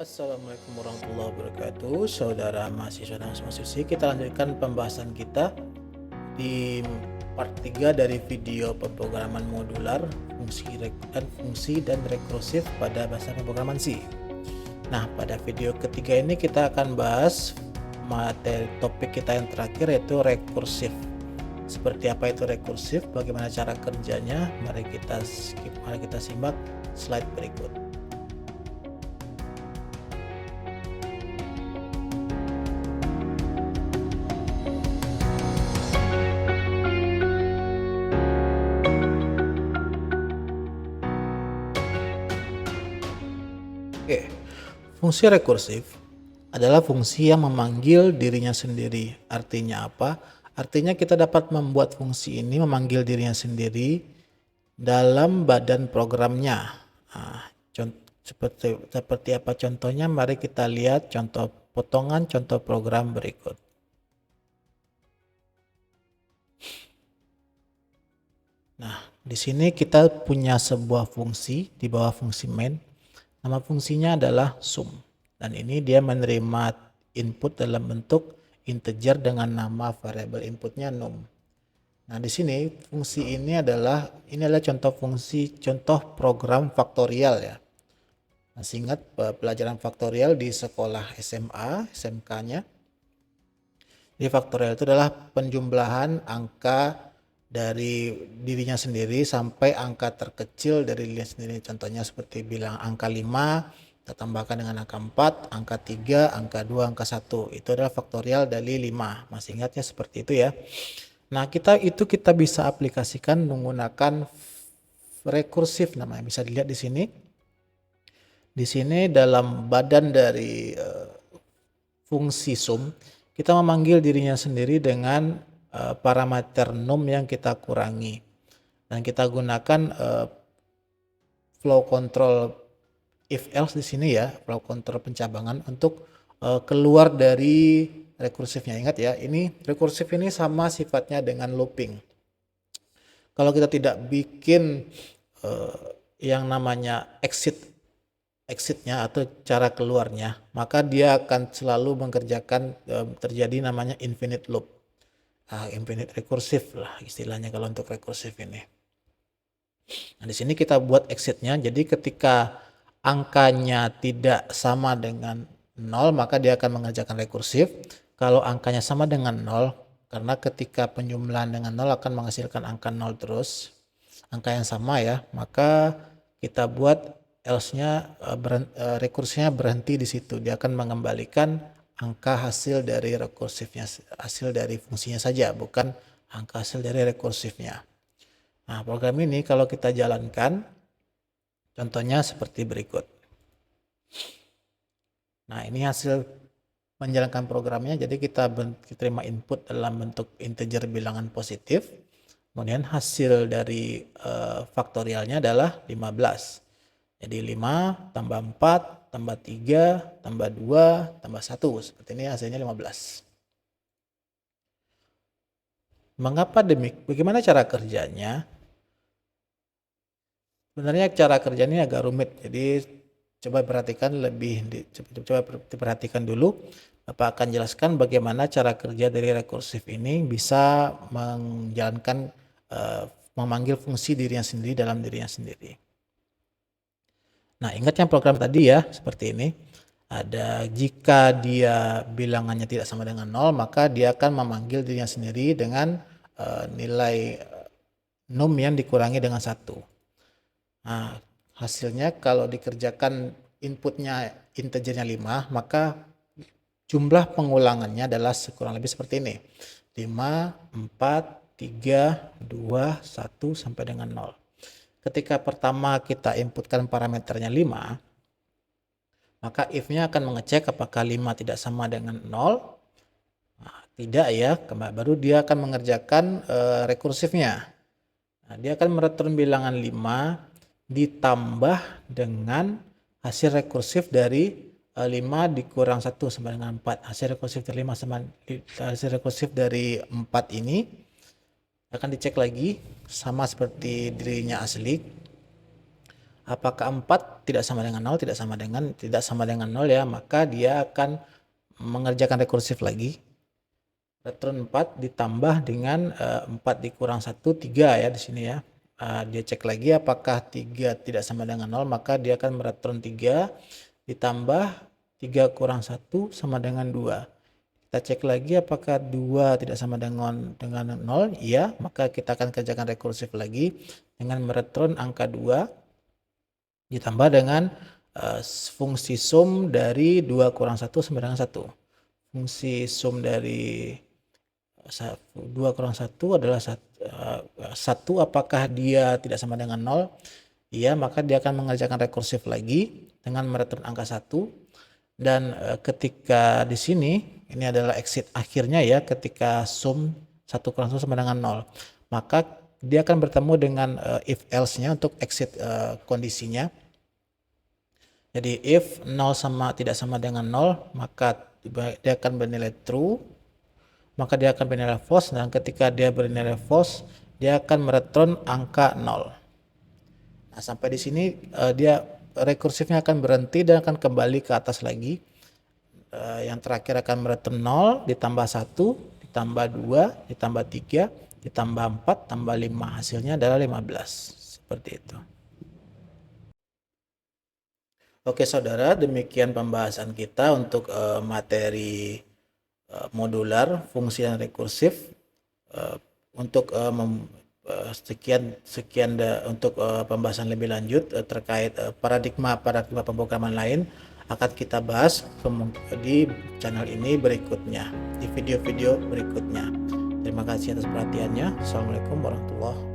Assalamualaikum warahmatullahi wabarakatuh, saudara mahasiswa dan mahasiswi. Kita lanjutkan pembahasan kita di part 3 dari video pemrograman modular, fungsi dan rekursif pada bahasa pemrograman C. Nah, pada video ketiga ini kita akan bahas materi topik kita yang terakhir, yaitu rekursif. Seperti apa itu rekursif, bagaimana cara kerjanya, mari kita simak slide berikut. Oke, fungsi rekursif adalah fungsi yang memanggil dirinya sendiri. Artinya apa? Artinya kita dapat membuat fungsi ini memanggil dirinya sendiri dalam badan programnya. Nah, seperti apa contohnya? Mari kita lihat contoh potongan contoh program berikut. Nah, di sini kita punya sebuah fungsi di bawah fungsi main. Nama fungsinya adalah sum, dan ini dia menerima input dalam bentuk integer dengan nama variabel inputnya num. Nah, di sini fungsi ini adalah contoh program faktorial ya. Masih ingat pelajaran faktorial di sekolah SMA, SMK-nya? Jadi faktorial itu adalah penjumlahan angka dari dirinya sendiri sampai angka terkecil dari dirinya sendiri. Contohnya seperti bilang angka 5 kita tambahkan dengan angka 4, angka 3, angka 2, angka 1. Itu adalah faktorial dari 5. Masih ingatnya seperti itu ya. Nah, kita bisa aplikasikan menggunakan rekursif namanya. Bisa dilihat di sini. Di sini dalam badan dari fungsi sum, kita memanggil dirinya sendiri dengan parameter num yang kita kurangi, dan kita gunakan flow control if else di sini ya, flow control pencabangan untuk keluar dari rekursifnya. Ingat ya, ini rekursif ini sama sifatnya dengan looping. Kalau kita tidak bikin yang namanya exitnya atau cara keluarnya, maka dia akan selalu mengerjakan terjadi namanya infinite loop. Infinite rekursif lah istilahnya kalau untuk rekursif ini. Nah, di sini kita buat exitnya. Jadi ketika angkanya tidak sama dengan 0, maka dia akan mengerjakan rekursif. Kalau angkanya sama dengan 0, karena ketika penjumlahan dengan 0 akan menghasilkan angka 0 terus, angka yang sama ya, maka kita buat else-nya rekursifnya berhenti di situ. Dia akan mengembalikan angka hasil dari rekursifnya, hasil dari fungsinya saja, bukan angka hasil dari rekursifnya. Nah, program ini kalau kita jalankan, contohnya seperti berikut. Nah, ini hasil menjalankan programnya. Jadi kita terima input dalam bentuk integer bilangan positif. Kemudian hasil dari faktorialnya adalah 15. Jadi 5 tambah 4 tambah 3 tambah 2 tambah 1. Seperti ini hasilnya 15. Mengapa demikian? Bagaimana cara kerjanya? Sebenarnya cara kerjanya agak rumit. Jadi coba diperhatikan dulu. Bapak akan jelaskan bagaimana cara kerja dari rekursif ini bisa menjalankan memanggil fungsi dirinya sendiri dalam dirinya sendiri. Nah, ingat yang program tadi ya, seperti ini. Ada jika dia bilangannya tidak sama dengan 0, maka dia akan memanggil dirinya sendiri dengan nilai num yang dikurangi dengan 1. Nah, hasilnya kalau dikerjakan inputnya integernya 5, maka jumlah pengulangannya adalah kurang lebih seperti ini. 5, 4, 3, 2, 1 sampai dengan 0. Ketika pertama kita inputkan parameternya 5, maka if-nya akan mengecek apakah 5 tidak sama dengan 0. Nah, tidak ya, baru dia akan mengerjakan rekursifnya. Nah, dia akan mereturn bilangan 5 ditambah dengan hasil rekursif dari 5 dikurang 1 sama dengan 4. Hasil rekursif dari 4 ini akan dicek lagi sama seperti dirinya asli. Apakah 4 tidak sama dengan 0? Tidak sama dengan 0 ya, maka dia akan mengerjakan rekursif lagi. Return 4 ditambah dengan 4 dikurang 1, 3 ya di sini ya. Dia cek lagi apakah 3 tidak sama dengan 0, maka dia akan mereturn 3 ditambah 3 kurang 1 sama dengan 2. Kita cek lagi apakah 2 tidak sama dengan 0, iya, maka kita akan kerjakan rekursif lagi dengan mereturn angka 2 ditambah dengan fungsi sum dari 2 kurang 1 sama dengan 1. Fungsi sum dari 2 kurang 1 adalah 1, apakah dia tidak sama dengan 0? Iya, maka dia akan mengerjakan rekursif lagi dengan mereturn angka 1. Dan ketika di sini, ini adalah exit akhirnya ya, ketika sum 1 kurang 1 sama dengan 0. Maka dia akan bertemu dengan if else-nya untuk exit kondisinya. Jadi if 0 tidak sama dengan 0, maka dia akan bernilai true. Maka dia akan bernilai false, dan ketika dia bernilai false, dia akan mereturn angka 0. Nah, sampai di sini dia rekursifnya akan berhenti dan akan kembali ke atas lagi. Yang terakhir akan mereturn 0 ditambah 1 ditambah 2 ditambah 3 ditambah 4 tambah 5, hasilnya adalah 15. Seperti itu. Oke saudara, demikian pembahasan kita untuk materi modular, fungsi dan rekursif. Untuk untuk pembahasan lebih lanjut terkait paradigma pemrograman lain akan kita bahas di channel ini berikutnya, di video-video berikutnya. Terima kasih atas perhatiannya. Assalamualaikum warahmatullahi wabarakatuh.